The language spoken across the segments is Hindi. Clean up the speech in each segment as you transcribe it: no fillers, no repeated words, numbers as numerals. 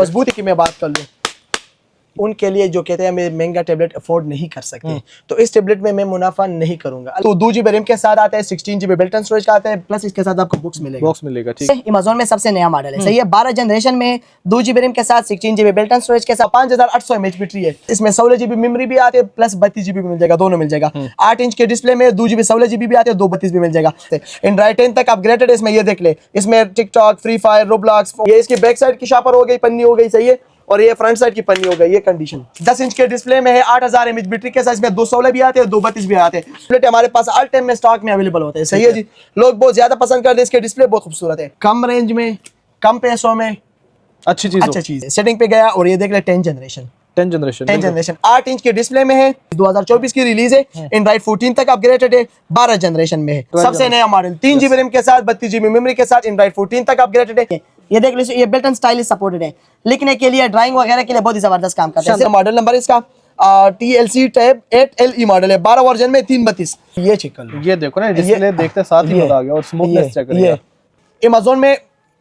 मजबूती की मैं बात कर लूँ, उनके लिए जो कहते हैं मैं महंगा टेबलेट अफोर्ड नहीं कर सकते, तो इस टेबलेट में मैं मुनाफा नहीं करूंगा। तो 2 GB रैम के साथ आता है, 16 GB बिल्ट इन स्टोरेज का आता है, प्लस इसके साथ आपको बॉक्स मिलेगा। ठीक है, अमेज़न में सबसे नया मॉडल है, सही है। 12 जनरेशन में 2 GB रैम के साथ 16 GB बिल्ट इन स्टोरेज के साथ 5800 mAh बैटरी है। इसमें 16 GB मेमोरी भी आती है, प्लस 32 GB भी मिल जाएगा, दोनों मिल जाएगा। 8 इंच के डिस्प्ले में 2 GB 16 GB भी आते हैं, 232 भी मिल जाएगा। एंड्रॉइड 10 तक अपग्रेडेड है इसमें, ये देख ले। इसमें टिकटॉक, फ्री फायर, रोब्लॉक्स, ये इसकी बैक साइड की शापर हो गई, पन्नी हो गई, सही है, और ये फ्रंट साइड की पन्नी हो गई, ये कंडीशन। 10 इंच के डिस्प्ले में है, 8000 mAh बैटरी के साथ, इसमें 216 भी आते हैं, 232 भी आते हैं। डिस्प्ले हमारे पास ऑल टाइम में स्टॉक में अवेलेबल होते हैं, सही है जी। लोग बहुत ज्यादा पसंद करते हैं, इसके डिस्प्ले बहुत खूबसूरत है, कम रेंज में, कम पैसों में, अच्छी चीज है। सेटिंग पे गया और ये देख ले 10 जनरेशन 8 इंच के डिस्प्ले में है, 2024 की रिलीज है, एंड्रॉइड 14 तक अपग्रेडेड है, 12 जनरेशन में है, सबसे नया मॉडल, 3 GB रैम के साथ, 32 GB मेमोरी के साथ, एंड्रॉइड 14 तक अपग्रेडेड है। ये देख लीजिए, ये बिल्ट इन स्टाइलिश सपोर्टेड है, लिखने के लिए, ड्राइंग वगैरह के लिए बहुत ही जबरदस्त काम करता है। मॉडल नंबर इसका TLC टैब 8LE मॉडल है, 12 वर्जन में, 332। ये चेक कर लो, ये देखो ना, डिस्प्ले देखते साथ ही मजा आ गया, और स्मूथनेस चेक करिए। अमेज़न में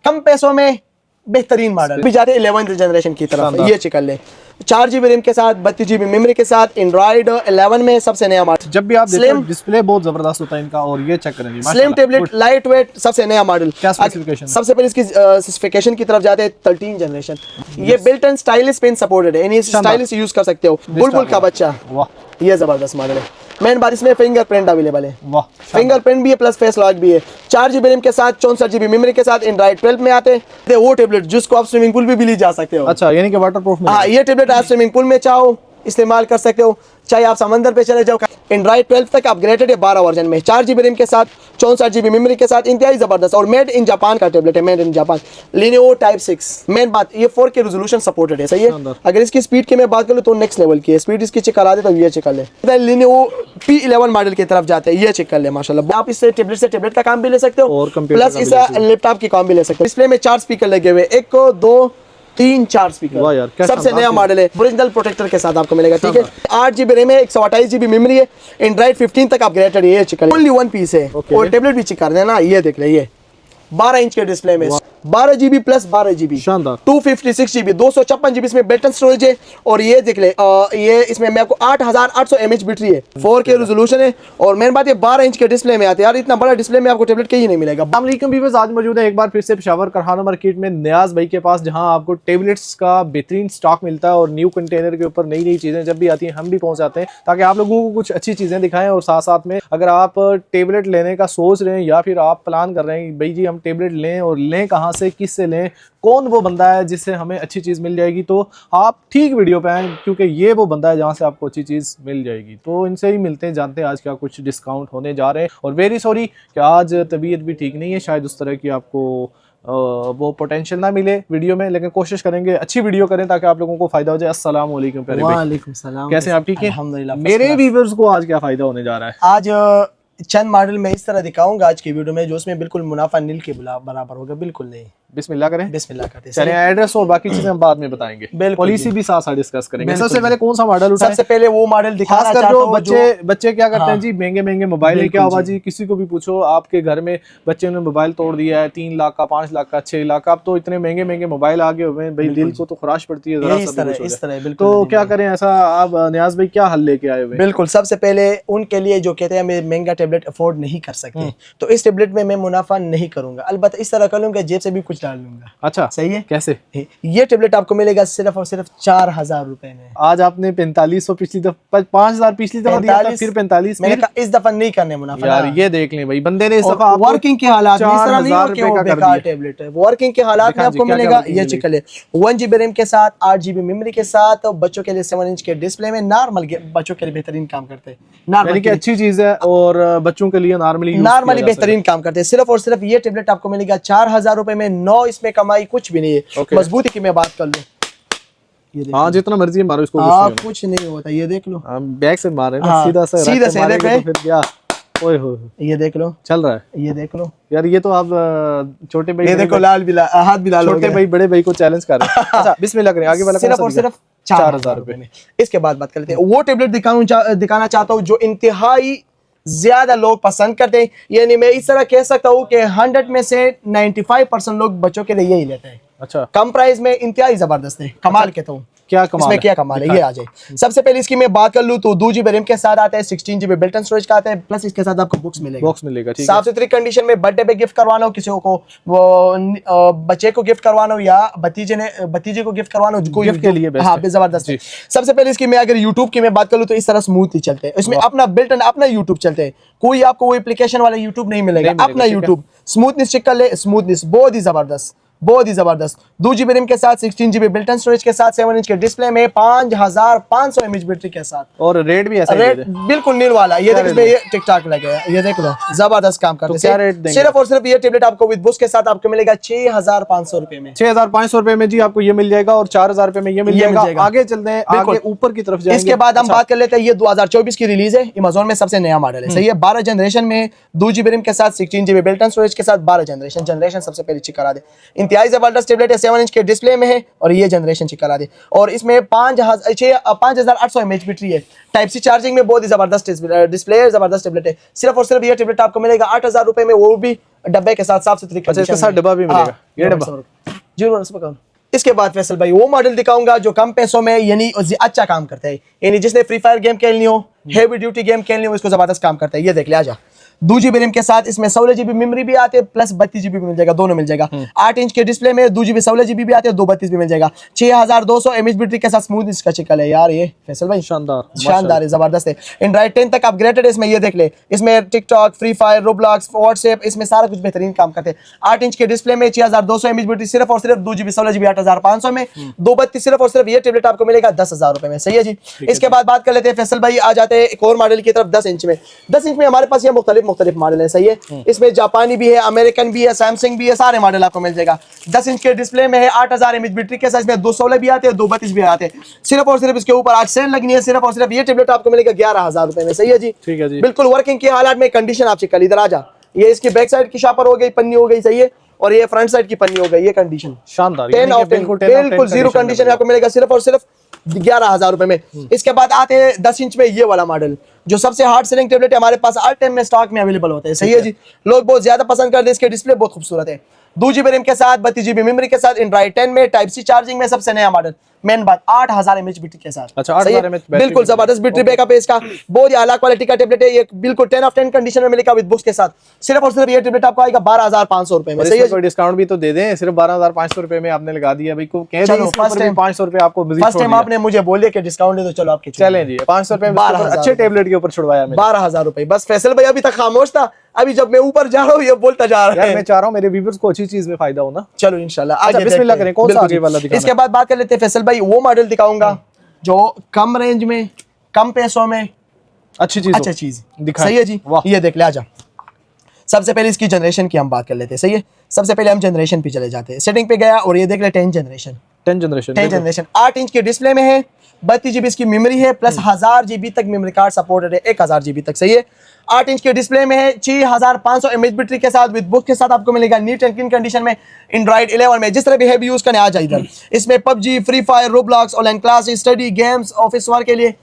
कम पैसों में बेहतरीन मॉडल भी जाते हैं 11th जनरेशन की तरफ। ये चेक कर ले, 4 GB रैम के साथ, 32 GB मेमोरी के साथ, एंड्रॉइड 11 में सबसे नया मॉडल। जब भी आप देखो डिस्प्ले बहुत जबरदस्त होता है इनका, और ये चेक करेंगे स्लिम टेबलेट, लाइट वेट, सबसे नया मॉडल। क्या स्पेसिफिकेशन? सबसे पहले इसकी स्पेसिफिकेशन की तरफ जाते हैं, 13 जनरेशन। ये built in stylish pen supported है, यानी स्टाइलिश यूज कर सकते हो। बुलबुल का बच्चा, वाह, ये जबरदस्त मॉडल है। मेन बात इसमें फिंगरप्रिंट अवेलेबल है, वाह, फिंगरप्रिंट भी है, प्लस फेस लॉक भी है। 4 GB रैम के साथ, 64 GB मेमोरी के साथ, एंड्रॉइड 12 में आते हैं। वो टेबलेट जिसको आप स्विमिंग पूल भी ले जा सकते हो। अच्छा, यानी कि वाटरप्रूफ में। हाँ, ये टेबलेट आप स्विमिंग पूल में चाहो इस्तेमाल कर सकते हो, चाहे आप समंदर पे चले जाओ। एंड्रॉइड 12 तक अपग्रेडेड है, 12 वर्जन में, 4 GB रैम के साथ, 64 GB मेमोरी के साथ, इंतहाई जबरदस्त, और मेड इन जापान का टेबलेट है, made in Japan. Lenovo Type 6, main बात ये 4K रेजोल्यूशन सपोर्टेड है, सही है। अगर इसकी स्पीड की मैं बात करूँ तो नेक्स्ट लेवल की है स्पीड, इसकी चेक करा दे तो ये चेक कर ले। Lenovo P11 मॉडल की तरफ जाते हैं, ये चेक कर ले, माशाल्लाह। आप इससे टेबलेट का काम भी ले सकते हो, प्लस इसे लैपटॉप की काम भी ले सकते हो। डिस्प्ले में 4 स्पीकर लगे हुए, 1 2 3 4 स्पीकर, सबसे नया मॉडल है, ओरिजिनल प्रोटेक्टर के साथ आपको मिलेगा। ठीक है, 8 GB रैम है, 128 GB मेमोरी है, एंड्रॉइड 15 तक अपग्रेडेड है। ये चिकन ओनली 1 पीस है, और टेबलेट भी चिकन है ना, ये देख ले, ये 12 इंच के डिस्प्ले में, 12 GB प्लस 12 GB, शानदार, 256 GB, 256 GB इसमें बिल्ट इन स्टोरेज है। और ये देख ले, ये इसमें मैं आपको 8800 mAh बैटरी है, 4K रेजोल्यूशन है, और मेन बात ये 12 इंच के डिस्प्ले में आते हैं। यार इतना बड़ा डिस्प्ले में आपको टेबलेट कहीं नहीं मिलेगा। अस्सलाम वालेकुम व्यूअर्स, आज मौजूद है एक बार फिर से पेशावर करहाना मार्केट में नियाज भाई के पास, जहां आपको टेबलेट्स का बेहतरीन स्टॉक मिलता है, और न्यू कंटेनर के ऊपर नई चीजें जब भी आती हैं हम भी पहुंच जाते हैं, ताकि आप लोगों को कुछ अच्छी चीजें दिखाएं। और साथ साथ में अगर आप टेबलेट लेने का सोच रहे हैं, या फिर आप प्लान कर रहे हैं भाई जी हम टेबलेट लें, और लें कहाँ से, किस से लें, कौन वो बंदा है जिससे हमें अच्छी चीज़ मिल जाएगी, तो आप ठीक वीडियो पे आए, क्योंकि ये वो बंदा है जहाँ से आपको अच्छी चीज़ मिल जाएगी। तो इनसे ही मिलते हैं, जानते हैं आज क्या कुछ डिस्काउंट होने जा रहे हैं। और वेरी सॉरी कि आज तबीयत भी ठीक नहीं है, शायद उस तरह की आपको वो पोटेंशियल ना मिले वीडियो में, लेकिन कोशिश करेंगे अच्छी वीडियो करें ताकि आप लोगों को फायदा हो जाए। अस्सलाम वालेकुम प्यारे भाई। वालेकुम सलाम, कैसे हैं आप? ठीक है, अल्हम्दुलिल्लाह। मेरे व्यूअर्स को आज क्या फायदा होने जा रहा है? आज चंद मॉडल में इस तरह दिखाऊंगा आज की वीडियो में, जो उसमें बिल्कुल मुनाफा नील के बराबर होगा, बिल्कुल नहीं। बिस्मिल्लाह करें, बिस्मिल्लाह करते हैं। चलिए, एड्रेस और बाकी चीजें हम बाद में बताएंगे, पॉलिसी भी साथ साथ डिस्कस करेंगे। सबसे पहले कौन सा मॉडल उठाएं? सबसे पहले वो मॉडल दिखाना चाहता हूं जो बच्चे क्या करते हैं जी, महंगे मोबाइल है, क्या हुआ जी, किसी को भी पूछो, आपके घर में बच्चे ने मोबाइल तोड़ दिया है, 3 लाख का, 5 लाख का, 6 लाख का, अब तो इतने महंगे मोबाइल आगे हुए हैं भाई, दिल को तो खराश पड़ती है इस तरह। तो क्या करें ऐसा? आप नियाज भाई क्या हल लेके आए हुए? बिल्कुल, सबसे पहले उनके लिए जो कहते हैं मैं महंगा टेबलेट अफोर्ड नहीं कर सकते, तो इस टेबलेट में मैं मुनाफा नहीं करूंगा, अलबत्ता इस तरर कर लूंगा, जेब से भी कुछ डाल लूंगा। अच्छा, सही है। कैसे? ये टेबलेट आपको मिलेगा सिर्फ और सिर्फ 4000 रुपए में। आज आपने 4500 पिछली दफा, 5000 पिछली दफा दिया था, फिर 45, मैंने कहा इस दफा नहीं करने मुनाफा। यार ये देख लें भाई, बंदे ने इस दफा वर्किंग के हालात में इस तरह नहीं हो कि वो बेकार टेबलेट है, वर्किंग के हालात में आपको मिलेगा। ये चिकन है, 1 GB रैम के साथ, 8 GB मेमोरी के साथ, और बच्चों के लिए 7 इंच के डिस्प्ले में, नॉर्मल बच्चों के लिए बेहतरीन काम करते हैं, यानी कि अच्छी चीज है, और बच्चों के लिए नॉर्मली बेहतरीन काम करते हैं। सिर्फ और सिर्फ ये टेबलेट आपको मिलेगा 4000 रुपए में। 9 इसमें कमाई कुछ भी नहीं है। मजबूती की मैं बात कर लूं, हाँ जितना मर्जी मारो इसको, कुछ नहीं होता। ये देख लो, बैक से मारे ना, सीधा से फिर क्या, ओए हो, ये देख लो चल रहा है, ये देख लो यार। ये तो आप छोटे भाई, ये देखो लाल भी हाथ भी लाल, छोटे भाई बड़े भाई को चैलेंज कर रहे हैं। अच्छा, बिस्मिल्लाह करें, आगे वाला सिर्फ और सिर्फ 4000 रुपए में। इसके बाद बात करते हैं, वो टेबलेट दिखाना चाहता हूँ जो इंतहाई ज्यादा लोग पसंद करते हैं, यानी मैं इस तरह कह सकता हूँ कि 100 में से 95% लोग बच्चों के लिए यही लेते हैं। अच्छा, कम प्राइस में इंतहाई जबरदस्त है, कमाल कहता हूँ। क्या कमाल इसमें है? क्या कमाल है, ये आ जाए। सबसे पहले इसकी मैं बात कर लूँ तो 2 GB रैम के साथ आता है, 16 GB बिल्ट इन स्टोरेज का आता है, प्लस इसके साथ आपको बुक्स मिलेगा। बॉक्स मिलेगा, ठीक है। साफ सुथरी कंडीशन में बर्थडे पे गिफ्ट करवाना हो किसी को, वो बच्चे को गिफ्ट करवाना हो या भतीजे को गिफ्ट करवाना हो, गिफ्ट के लिए बेस्ट हाँ है। जबरदस्त है। सबसे पहले इसकी मैं अगर यूट्यूब की मैं बात करूँ तो इस तरह स्मूथ ही चलते हैं, इसमें अपना बिल्ट इन अपना यूट्यूब चलते हैं, कोई आपको वो एप्लीकेशन वाला यूट्यूब नहीं मिलेगा, अपना यूट्यूब। स्मूथनेस चेक कर ले, स्मूथनेस बहुत ही जबरदस्त, बहुत ही जबरदस्त। 2 GB रैम के साथ, 16 GB बिल्ट इन स्टोरेज के साथ, 7 इंच के डिस्प्ले में, 5500 mAh बैटरी के साथ, और रेट भी ऐसा ही रेट दे दे। बिल्कुल नील वाला। ये देख इसमें ये टिक टाक लगे हैं, ये देख लो जबरदस्त काम करते हैं। क्या रेट देंगे? सिर्फ और सिर्फ ये टेबलेट आपको विद बुक्स के साथ आपको मिलेगा 6500 रुपए में। 6500 रुपए में जी आपको ये मिल जाएगा, और 4000 रुपए में ये मिल जाएगा। आगे चलते हैं, आगे ऊपर की तरफ जाएंगे। इसके बाद हम बात कर लेते हैं, ये 2024 की रिलीज है, अमेज़न में सबसे नया मॉडल है, सही है। 12 जनरेशन में 2 GB रैम के साथ, 16 GB बिल्ट इन स्टोरेज के साथ, 12 जनरेशन सबसे पहले चेक करा दे। इंतहाई जबरदस्त टेबलेट है, 7 इंच के डिस्प्ले में है, और ये जनरेशन चेक करा दे। और इसमें 5800 mAh बैटरी है, टाइप सी चार्जिंग में, बहुत ही जबरदस्त डिस्प्ले है, जबरदस्त टेबलेट है। सिर्फ और सिर्फ ये टेबलेट आपको मिलेगा 8000 रुपए में, वो भी डब्बे के साथ, साफ सुथरी। अच्छा, इसके साथ डब्बा भी मिलेगा, ये डब्बा जी। इसके बाद फैसल भाई वो मॉडल दिखाऊंगा जो कम पैसों में यानी अच्छा काम करता है, यानी जिसने फ्री फायर गेम खेलनी हो, हेवी ड्यूटी गेम खेलनी हो, इसको जबरदस्त काम करता है। ये देख ले, आजा। 2 GB रैम के साथ इसमें 16 GB मेमोरी भी आते हैं, प्लस 32 GB भी मिल जाएगा, दोनों मिल जाएगा। 8 इंच के डिस्प्ले में 2 GB 16 GB भी आते हैं, 232 भी मिल जाएगा। 6200 mAh बैटरी के साथ स्मूथ इसका चिकल है यार, ये फैसल भाई शानदार है, जबरदस्त है। एंड्रॉइड 10 तक अपग्रेडेड है इसमें, ये देख ले। इसमें TikTok, free fire, Roblox, WhatsApp, इसमें सारा कुछ बेहतरीन काम करते हैं। 8 इंच के डिस्प्ले में 6200 mAh बैटरी, सिर्फ और सिर्फ 2 GB 16 GB 8500 में, 232 सिर्फ और सिर्फ ये टेबलेट आपको मिलेगा 10,000 रुपए में, सही है जी। इसके बाद बात कर लेते हैं फैसल भाई, आ जाते हैं एक और मॉडल की तरफ। 10 इंच में, 10 इंच में हमारे पास ये मुख्तलिफ मॉडल है, सही है। इसमें जापानी भी है, अमेरिकन भी है, सैमसंग भी है, सारे मॉडल आपको मिल जाएगा। 10 इंच के डिस्प्ले में है, 8000 mAh बैटरी के साथ, इसमें 216 भी आते हैं, 232 भी आते हैं। सिर्फ और सिर्फ इसके ऊपर आज सेल लगनी है, सिर्फ और सिर्फ ये टेबलेट आपको मिलेगा 11000 रुपए में, सही है जी। ठीक है जी, बिल्कुल वर्किंग के हालात में। कंडीशन आप चेक कर, इधर आ जा। ये इसकी बैक साइड की शापर हो गई, पन्नी हो गई, सही है, और ये फ्रंट साइड की पन्नी हो गई, ये कंडीशन शानदार, 10 ऑफ 10 बिल्कुल जीरो कंडीशन आपको मिलेगा, सिर्फ और सिर्फ 11000 रुपए में। इसके बाद आते हैं 10 इंच में ये वाला मॉडल, जो सबसे हार्ड सेलिंग टेबलेट है, हमारे पास हर टाइम में स्टॉक में अवेलेबल होते हैं, सही है जी। लोग बहुत ज्यादा पसंद करते हैं, इसके डिस्प्ले बहुत खूबसूरत है। 2 GB रैम के साथ, 32 GB मेमोरी के साथ, एंड्रॉइड 10 में, टाइप सी चार्जिंग में, सबसे नया मॉडल। मेन बात 8000 mAh बैटरी के साथ, अच्छा 8000 mAh बैटरी, बिल्कुल जबरदस्त बैटरी बैकअप है इसका, बहुत ही आला क्वालिटी का टेबलेट है ये, बिल्कुल 10 ऑफ 10 कंडीशन में मिलेगा विद बुक्स के साथ। सिर्फ और सिर्फ ये टेबलेट आपको आएगा 12500 रुपए में, सही है। कोई डिस्काउंट भी तो दे दें, सिर्फ 12500 रुपए में आपने लगा दिया भाई को, कह दो फर्स्ट टाइम 500 रुपए आपको मजीद। फर्स्ट टाइम आपने मुझे बोल दिया कि डिस्काउंट है, तो चलो आपके चलें जी, 500 रुपए अच्छे टेबलेट के ऊपर छुड़वाया मैंने, 12000 रुपए। बस फैसल भाई अभी तक खामोश था, अभी जब मैं ऊपर जा रहा हूँ ये बोलता जा रहा है। मैं चाह रहा हूँ मेरे व्यूअर्स को अच्छी चीज में फायदा हो ना। चलो इंशाल्लाह आगे बिस्मिल्लाह करें, कौन सा आगे वाला दिखाना? इसके बाद बात कर लेते हैं फैसल भाई, वो मॉडल दिखाऊंगा जो कम रेंज में, कम पैसों में अच्छी चीज दिखाएं, सही है जी। ये देख ले, आजा। सबसे पहले इसकी जनरेशन की हम बात कर लेते हैं, सही है। सबसे पहले हम जनरेशन पे चले जाते हैं, सेटिंग पे गया और ये देख ले 10 जनरेशन 8 इंच के डिस्प्ले में है, 32 GB इसकी मेमोरी है, प्लस 1000 GB तक मेमोरी कार्ड सपोर्टेड है, 1000 GB तक, सही है। 8 इंच के डिस्प्ले में है, 6500 mAh बैटरी के साथ, विद बुक के साथ आपको मिलेगा, नीट एंड क्लीन कंडीशन में, एंड्रॉइड 11 में। जिस तरह भी हैवी यूज करने आ जाए इधर, इसमें PUBG, free fire, Roblox, online class, study, games, office work के लिए,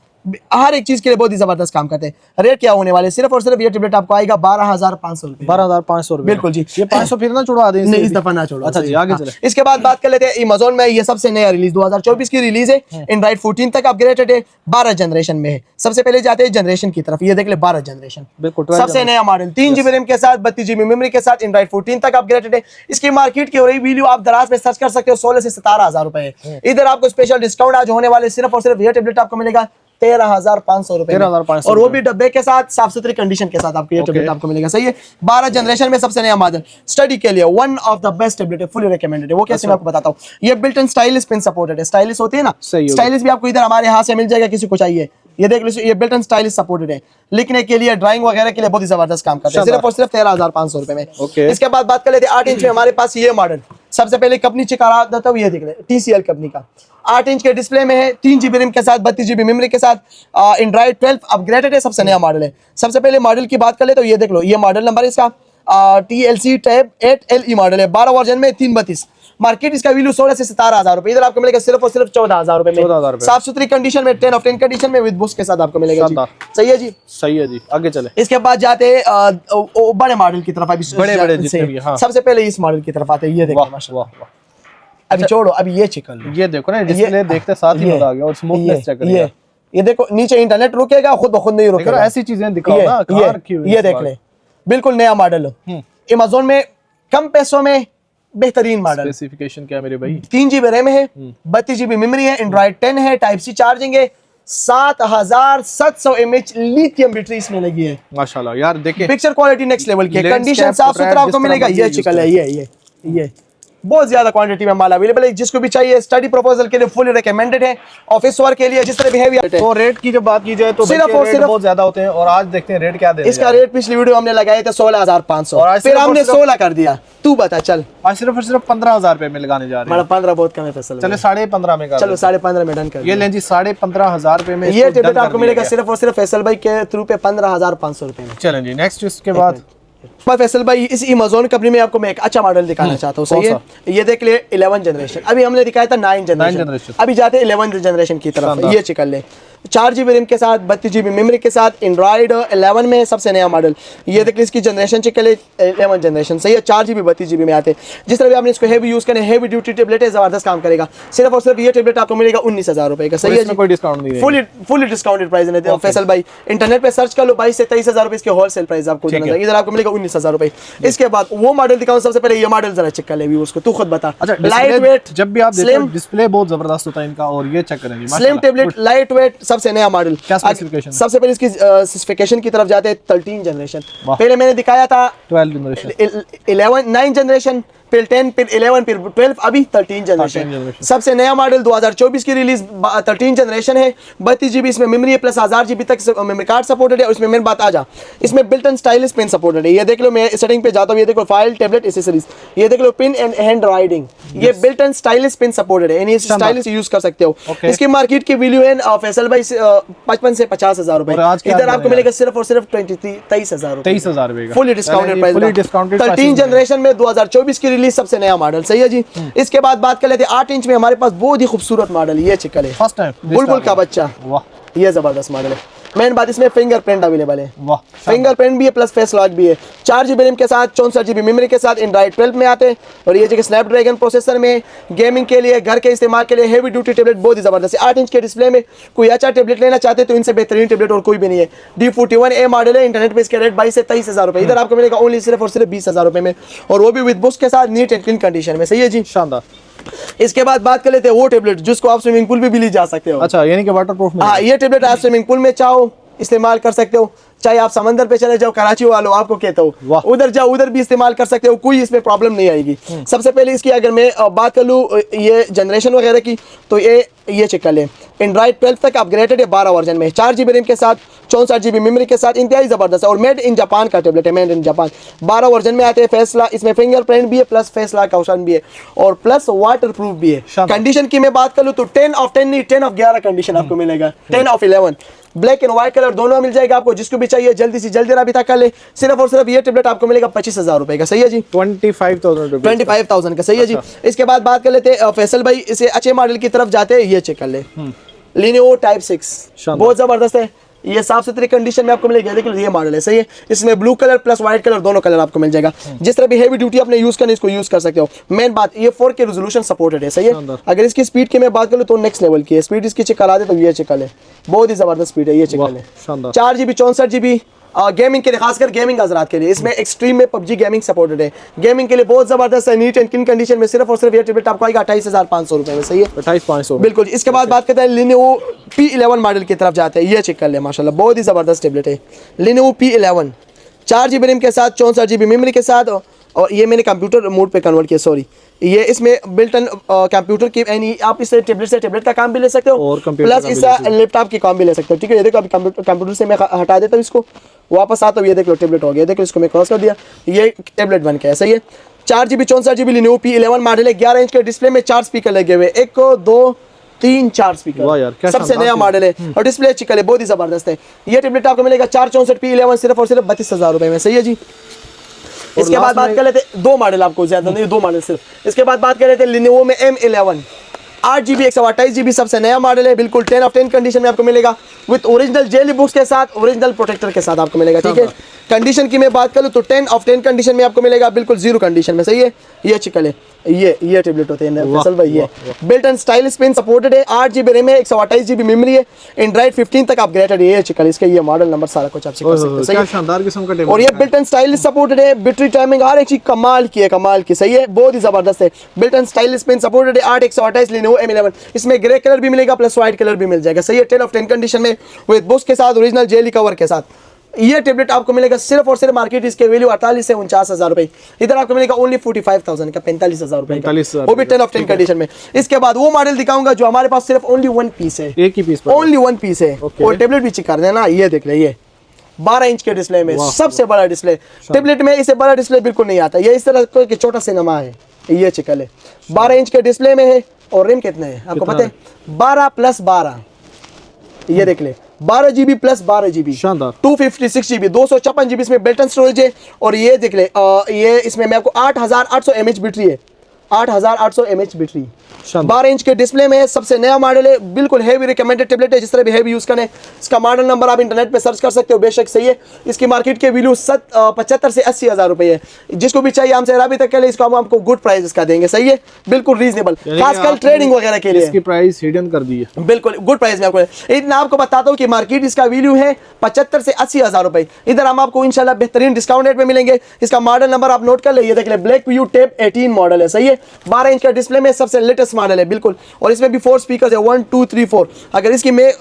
हर एक चीज के लिए बहुत ही जबरदस्त काम करते हैं। रेट क्या होने वाले, सिर्फ और सिर्फ ये टेबलेट आपको आएगा 12500 रुपए, 12500 रुपए, बिल्कुल जी। ये 500 फिर ना छुड़वा दें, नहीं इस दफा ना छोड़ो। अच्छा जी, आगे चले। इसके बाद बात कर लेते हैं अमेज़न में, ये सबसे नया रिलीज 2024 की रिलीज है, एंड्रॉइड 14 तक अपग्रेडेड है, 12 जनरेशन में है। सबसे पहले जाते हैं जनरेशन की तरफ, ये देख ले 12 जनरेशन, सबसे नया मॉडल, 3 GB रैम के साथ, 32 GB मेमोरी के साथ, एंड्रॉइड 14 तक अपग्रेडेड है। इसकी मार्केट की हो रही वैल्यू आप दराज में सर्च कर सकते हो, 16 से 17000 रुपए है। इधर आपको स्पेशल डिस्काउंट आज होने वाले, सिर्फ और सिर्फ ये टेबलेट आपको मिलेगा 13500 रुपए, और वो भी डब्बे के साथ, साफ सुथरी कंडीशन के साथ आपको ये टेबलेट आपको मिलेगा, सही है। 12 जनरेशन में सबसे नया मॉडल, स्टडी के लिए one of the best tablet है, फुली रिकमेंडेड है। वो कैसे मैं आपको बताता हूँ, ये built in stylish pen supported है, स्टाइलिश होती है ना, स्टाइलिश भी आपको इधर हमारे यहाँ से मिल जाएगा, किसी को चाहिए ये देख लीजिए, ये बिल्ट इन स्टाइलिश सपोर्टेड है, लिखने के लिए, ड्राइंग वगैरह के लिए बहुत ही जबरदस्त काम करता है, सिर्फ और सिर्फ 13500 रुपए में। इसके बाद बात कर लेते हैं 8 इंच में, हमारे पास ये मॉडल, सबसे पहले कंपनी चेक करा देता हूँ, ये देख ले TCL कंपनी का, 8 इंच के डिस्प्ले में है, 3 GB रैम के साथ, 32 GB मेमोरी के साथ, एंड्रॉइड 12 अपग्रेडेड है, सबसे नया मॉडल है। सबसे पहले मॉडल की बात कर ले तो ये देख लो, ये मॉडल नंबर इसका TLC टैब 8LE मॉडल है, 12 वर्जन में, 332। मार्केट इसका वैल्यू 16 से 17000 रुपए, इधर आपको मिलेगा सिर्फ और सिर्फ 14000 रुपए में, साफ सुथरी कंडीशन में, 10 ऑफ 10 कंडीशन में, विद बुक्स के साथ आपको मिलेगा जी। सही है जी, सही है जी, आगे चले। इसके बाद जाते बड़े मॉडल की तरफ, अभी बड़े जितने भी, हाँ। सबसे पहले इस मॉडल की तरफ आते हैं, ये देखो माशाल्लाह, अभी छोड़ो, अभी ये चेक कर लो, ये देखो ना डिस्प्ले देखते साथ ही मजा आ गया और स्मूथनेस चेक करिए। ये देखो नीचे इंटरनेट रुकेगा, खुद ब खुद नहीं रुकेगा। ऐसी चीजें दिखाओ ना, कहाँ रखी हुई ये देख ले, बिल्कुल नया मॉडल, अमेज़न में कम पैसों में बेहतरीन मॉडल। स्पेसिफिकेशन क्या मेरे भाई? 3 GB रैम है, 32 GB मेमोरी है, एंड्रॉइड 10 है, टाइप सी चार्जिंग है, 7700 mAh लिथियम बैटरी इसमें लगी है। माशाल्लाह यार देखिए, पिक्चर क्वालिटी नेक्स्ट लेवल की है, कंडीशन साफ सुथरा आपको मिलेगा। ये चिकल है, ये बहुत ज्यादा क्वांटिटी में माल अवेलेबल है, जिसको भी चाहिए। स्टडी प्रपोजल के लिए फुल रिकमेंडेड है, ऑफिस वर्क के लिए जिस तरह भी है। तो रेट की जब बात की जाए तो सिर्फ और रेट सिर्फ बहुत ज्यादा होते हैं, और आज देखते हैं रेट क्या दे रहे हैं। इसका रेट पिछली वीडियो हमने लगाए थे 16,500, और आज फिर सिर्फ और हमने सिर्फ 16 कर दिया। तू बता चल, आज सिर्फ और सिर्फ 15,000 रुपए में लगाने जा रहे हैं। 15 बहुत कम है फैसल, चले 15.5 में कर चलो 15.5 में डन कर। ये लें जी 15,500 रुपए में ये टेबलेट आपको मिलेगा सिर्फ और सिर्फ फैसल भाई के थ्रू पे 15,500 रुपए में। चलें जी नेक्स्ट, इसके बाद फैसल भाई इस अमेज़न कंपनी में आपको मैं एक अच्छा मॉडल दिखाना चाहता हूँ। सही है, ये देख ले 11 जनरेशन, अभी हमने दिखाया था 9 जनरेशन, अभी जाते हैं 11 जनरेशन की तरफ। ये चिकन ले 4 GB रैम के साथ, 32 GB मेमोरी के साथ, एंड्रॉइड 11 में सबसे नया मॉडल। ये देख लीजिए इसकी जनरेशन चेक कर ले, 11 जनरेशन। सही है, 4 GB 32 GB में आते हैं। जिस तरह भी आपने इसको हैवी यूज़ करना है, हैवी ड्यूटी टेबलेट है, ज़बरदस्त काम करेगा। सिर्फ और सिर्फ ये टेबलेट आपको मिलेगा 19,000 रुपए का। सही है, कोई डिस्काउंट नहीं है, फुली डिस्काउंटेड प्राइस है फैसल भाई। इंटरनेट पे सर्च कर लो, 22 से 23,000 रुपए इसके होलसेल प्राइस आपको इधर आपको मिलेगा 19,000 रुपए। इसके बाद वो मॉडल दिखाऊं, सबसे पहले ये मॉडल जरा चेक कर ले, उसको तू खुद बता। लाइट वेट, जब भी आप देखते हैं डिस्प्ले बहुत जबरदस्त होता है इनका, और ये चेक करेंगे स्लिम टेबलेट, लाइट वेट, सबसे नया मॉडल। स्पेसिफिकेशन? सबसे पहले इसकी स्पेसिफिकेशन की तरफ जाते हैं। 13 जनरेशन, पहले मैंने दिखाया था 12 जनरेशन, 11 9 जनरेशन, फिर 10, फिर 11, फिर 12, अभी 13 जनरेशन। सबसे नया मॉडल 2024 की रिलीज 13 जनरेशन है। 32 GB इसमें मेमोरी है, प्लस 1000 GB तक मेमोरी कार्ड सपोर्टेड है। और इसमें मेन बात आ जा, इसमें built in stylish pen supported है। ये देख लो, मैं सेटिंग पे जाता हूँ, ये देखो फाइल, टैबलेट, एक्सेसरीज, ये देख लो पिन एंड हैंड राइटिंग, ये built in stylish pen supported है, यानी स्टाइलिश यूज कर सकते हो। इसकी मार्केट की वैल्यू है फैसल भाई 55 से 50,000 रुपए, इधर आपको मिलेगा सिर्फ और सिर्फ 23,000 रुपए, 23,000 रुपए, फुली डिस्काउंटेड प्राइस। 13 जनरेशन में 2024 की रिलीज, सबसे नया मॉडल। सही है जी। इसके बाद बात कर लेते हैं 8 इंच में हमारे पास बहुत ही खूबसूरत मॉडल, ये चिकल है, फर्स्ट टाइम बुलबुल का बच्चा। वाह, ये जबरदस्त मॉडल है। मेन बात इसमें फिंगरप्रिंट अवेलेबल है, वाह, फिंगरप्रिंट भी है, प्लस फेस लॉक भी है। 4 GB रैम के साथ, 64 GB मेमोरी के साथ, एंड्रॉइड 12 में आते हैं। और ये जो स्नैपड्रैगन प्रोसेसर में, गेमिंग के लिए, घर के इस्तेमाल के लिए हेवी ड्यूटी टेबलेट बहुत ही जबरदस्त है। 8 इंच के डिस्प्ले में कोई अच्छा टेबलेट लेना चाहते तो इनसे बेहतरीन टेबलेट और कोई भी नहीं है। D41A मॉडल है, इंटरनेट पे इसके रेट 22 से 23,000 रुपए, इधर आपको मिलेगा ओनली सिर्फ और सिर्फ 20,000 रुपए में, और वो भी विद बुक्स के साथ, नीट एंड क्लीन कंडीशन में। सही है जी, शानदार। इसके बाद बात कर लेते हैं वो टेबलेट जिसको आप स्विमिंग पूल में भी ले जा सकते हो। अच्छा, यानी कि वाटरप्रूफ। हाँ, ये टेबलेट आप स्विमिंग पूल में चाहो इस्तेमाल कर सकते हो, चाहे आप समंदर पे चले जाओ, कराची वालों आपको कहता हूँ उधर जाओ, उधर भी इस्तेमाल कर सकते हो, कोई इसमें प्रॉब्लम नहीं आएगी। सबसे पहले इसकी अगर मैं बात कर लूँ ये जनरेशन वगैरह की, तो ये चेक कर ले, एंड्रॉइड 12 तक अपग्रेडेड है 12 वर्जन में, 4 GB रैम के साथ, 64 GB मेमोरी के साथ, इंतहाई जबरदस्त है। और मेड इन जापान का टेबलेट है, मेड इन जापान, 12 वर्जन में आते हैं। फैसला इसमें फिंगरप्रिंट भी है, प्लस फैसला का ऑप्शन भी है, और प्लस वाटर प्रूफ भी है। कंडीशन की मैं बात कर लूँ तो 10 ऑफ 10 नहीं, 10 ऑफ 11 कंडीशन आपको मिलेगा, 10 of 11। Black and white colour दोनों मिल जाएगा आपको, जिसको भी चाहिए जल्दी से जल्दी राबिता कर ले। सिर्फ और सिर्फ ये टेबलेट आपको मिलेगा 25,000 रुपए का। सही है जी, 25,000 का। सही है जी। इसके बाद बात कर लेते हैं फैसल भाई, इसे अच्छे मॉडल की तरफ जाते हैं, ये चेक कर ले, Lenovo Type 6 बहुत जबरदस्त है। ये साफ सुथरी कंडीशन में आपको मिलेगा। देखो ये मॉडल है, सही है। इसमें blue colour plus white colour दोनों कलर आपको मिल जाएगा। जिस तरह भी हेवी ड्यूटी आपने यूज करना है इसको यूज कर सकते हो। मेन बात ये 4K रेजोल्यूशन सपोर्टेड है, सही है। अगर इसकी स्पीड की मैं बात करूँ तो नेक्स्ट लेवल की है स्पीड, इसकी चेक करा दे तो ये चेक कर ले, बहुत ही जबरदस्त स्पीड है, ये चेक कर ले। 4 GB 64 GB गेमिंग के लिए, खासकर गेमिंग हजरात के लिए, इसमें एक्सट्रीम में PUBG गेमिंग सपोर्टेड है। गेमिंग के लिए बहुत जबरदस्त है, नीट एंड क्लीन कंडीशन में। सिर्फ और सिर्फ ये टेबलेट आपको आएगा 28,500 रुपए में। सही है, 28,500 बिल्कुल। इसके बाद बात करते हैं Lenovo P11 मॉडल की तरफ जाते हैं, ये चेक कर ले, माशाल्लाह बहुत ही जबरदस्त टेबलेट है। Lenovo P11 4 GB रैम के साथ, 64 GB मेमोरी के साथ, और ये मैंने कंप्यूटर मोड पे कन्वर्ट किया, सॉरी। ये इसमें बिल्ट इन कंप्यूटर की, यानी आप इस टेबलेट का काम भी ले सकते हो, प्लस इस लैपटॉप की काम भी ले सकते हो। ठीक है, ये देखो अभी कंप्यूटर से मैं हटा देता हूँ इसको, वापस आता हूँ, ये देख लो टेबलेट हो गया। देखो इसको मैं क्रॉस कर दिया, ये टेबलेट बन के है। सही है, 4 GB 64 GB Lenovo P11 model है। 11 इंच के डिस्प्ले में 4 स्पीकर लगे हुए, 1 2 3 4 स्पीकर, सबसे नया मॉडल है। और डिस्प्ले अच्छी है, बहुत ही जबरदस्त है। ये टेबलेट आपको मिलेगा 464 P11 सिर्फ और सिर्फ 32,000 रुपए में। सही है जी। इसके बाद बात कर लेते हैं, 2 मॉडल आपको ज्यादा नहीं, 2 मॉडल सिर्फ। इसके बाद बात कर लेते हैं Lenovo में M11 8 GB 128 GB, सबसे नया मॉडल है, बिल्कुल 10 ऑफ 10 कंडीशन में आपको मिलेगा, विद ओरिजिनल जेली बुक्स के साथ, ओरिजिनल प्रोटेक्टर के साथ आपको मिलेगा। ठीक है, कंडीशन की मैं बात करूँ तो 10 ऑफ 10 कंडीशन में आपको मिलेगा, बिल्कुल 0 कंडीशन में। सही है, ये चिकल है। ये टेबलेट होते हैं वाह, फैसल भाई। ये built in stylish pen supported है, 8 GB रैम है, 128 GB मेमोरी है, एंड्रॉइड 15 तक अपग्रेडेड है। ये चिकन इसका ये मॉडल नंबर सारा कुछ आप चेक कर सकते हैं, सही क्या है। शानदार किस्म का और टेबल ये बिल्ट इन स्टाइलिश सपोर्टेड है, बैटरी टाइमिंग हर एक चीज कमाल की है, कमाल की, सही है, बहुत ही जबरदस्त है। Built in stylish pen supported है, 8 128 Lenovo M11, इसमें ग्रे कलर भी मिलेगा प्लस व्हाइट कलर भी मिल जाएगा, सही है। 10 of 10 कंडीशन में विद बुक्स के साथ, ओरिजिनल जेली कवर के साथ। ये टेबलेट आपको मिलेगा सिर्फ और सिर्फ मार्केट इसके वैल्यू 48 से 49,000 रुपए, इधर आपको मिलेगा ओनली 45,000 का, 45,000 रुपए का, 45,000 वो भी 10 of 10 कंडीशन में। इसके बाद वो मॉडल दिखाऊंगा जो हमारे पास सिर्फ ओनली 1 पीस है, एक ही पीस पर ओनली 1 पीस है। और टेबलेट भी चेक कर देना, ये देख ले, ये 12 इंच के डिस्प्ले में सबसे बड़ा डिस्प्ले। टेबलेट में इससे बड़ा डिस्प्ले बिल्कुल नहीं आता, ये इस तरह का छोटा सिनेमा है, ये चिकल है, 12 इंच के डिस्प्ले में है। और रैम कितने है आपको पता है? 12 + 12, ये देख ले, 12 GB + 12 GB, शानदार। 256 GB, 256 GB इसमें बिल्ट इन स्टोरेज है। और ये देख ले, ये इसमें मैं आपको 8800 mAh बैटरी है, 8800 mAh बैटरी, 12 इंच के डिस्प्ले में है, सबसे नया मॉडल है, बिल्कुल हैवी रिकमेंडेड टेबलेट है, जिस तरह भी हैवी यूज करें। इसका मॉडल नंबर आप इंटरनेट पे सर्च कर सकते हो, बेशक सही है। इसकी मार्केट के वैल्यू 75 से 80,000 रुपए है। जिसको भी चाहिए हमसे राबिता कर ले, इसको हम आपको गुड प्राइस इसका देंगे, सही है, बिल्कुल रीजनेबल, खासकर ट्रेडिंग वगैरह के लिए इसकी प्राइस हिडन कर दी है, बिल्कुल गुड प्राइस में आपको। इतना आपको बताता हूँ कि मार्केट इसका वैल्यू है 75 से 80,000 रुपए, इधर हम आपको इंशाल्लाह बेहतरीन डिस्काउंट रेट में मिलेंगे। इसका मॉडल नंबर आप नोट कर ले, ये देख ले, ब्लैक व्यू टेप 18 मॉडल है, सही है, 12 इंच का डिस्प्ले में सबसे लेटेस्ट मॉडल है बिल्कुल। और इसमें भी 4 स्पीकर है, 1 2 3 4। अगर इसकी मैं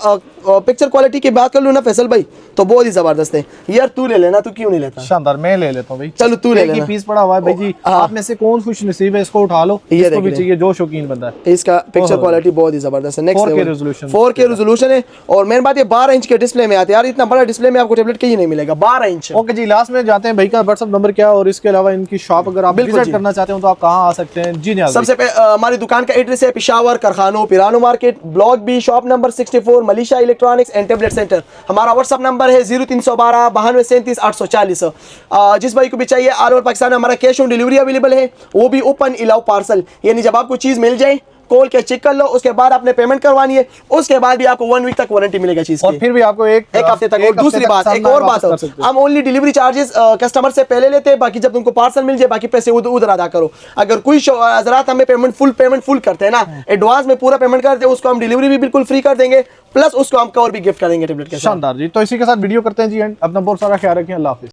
पिक्चर क्वालिटी की बात कर लूँ ना फैसल भाई, तो बहुत ही जबरदस्त है। यार तू ले लेना, तू क्यों नहीं लेता? शानदार, मैं ले लेता हूँ भाई, चलो तू ले एक ही लेना। पीस पड़ा हुआ है भाई जी, आप में से कौन खुश नसीब है, इसको उठा लो, ये इसको देख भी ले। चाहिए जो शौकीन बंदा है। इसका पिक्चर क्वालिटी बहुत ही जबरदस्त है, next 4K resolution 4K resolution है। और मेन बात ये 12 इंच के डिस्प्ले में आते हैं यार, इतना बड़ा डिस्प्ले में आपको टेबलेट कहीं नहीं मिलेगा, 12 इंच। ओके जी, लास्ट में जाते हैं भाई का व्हाट्सएप नंबर क्या है और इसके अलावा इनकी शॉप अगर आप बिल्कुल विजिट जी। करना चाहते हो तो आप कहाँ आ सकते हैं? जी नियाज़ सबसे हमारी दुकान का एड्रेस है पेशावर कारखानों पिरानो market, block B, shop number 64, Malisha electronics and tablet centre. हमारा व्हाट्सअप नंबर है 0312 92 37 840। जिस भाई को भी चाहिए ऑल ओवर पाकिस्तान में हमारा कैश ऑन डिलीवरी अवेलेबल है, वो भी ओपन अलाउ पार्सल, यानी जब आपको चीज मिल जाए कॉल के चेक कर लो, उसके बाद आपने पेमेंट करवानी है, उसके बाद भी आपको 1 वीक तक वारंटी मिलेगा चीज की, और फिर भी आपको एक हफ्ते तक। और दूसरी बात, एक और बात, हम ओनली डिलीवरी चार्जेस कस्टमर से पहले लेते हैं, बाकी जब तुमको पार्सल मिल जाए बाकी पैसे उधर अदा करो। अगर कोई हजरात हमें पेमेंट फुल करते हैं ना, एडवांस में पूरा पेमेंट करते हैं, उसको हम डिलीवरी भी बिल्कुल फ्री कर देंगे, प्लस उसको हम कवर भी गिफ्ट करेंगे टेबलेट के साथ। शानदार जी, तो इसी के साथ वीडियो करते हैं जी एंड। अपना बहुत सारा ख्याल रखें, अल्लाह हाफिज़।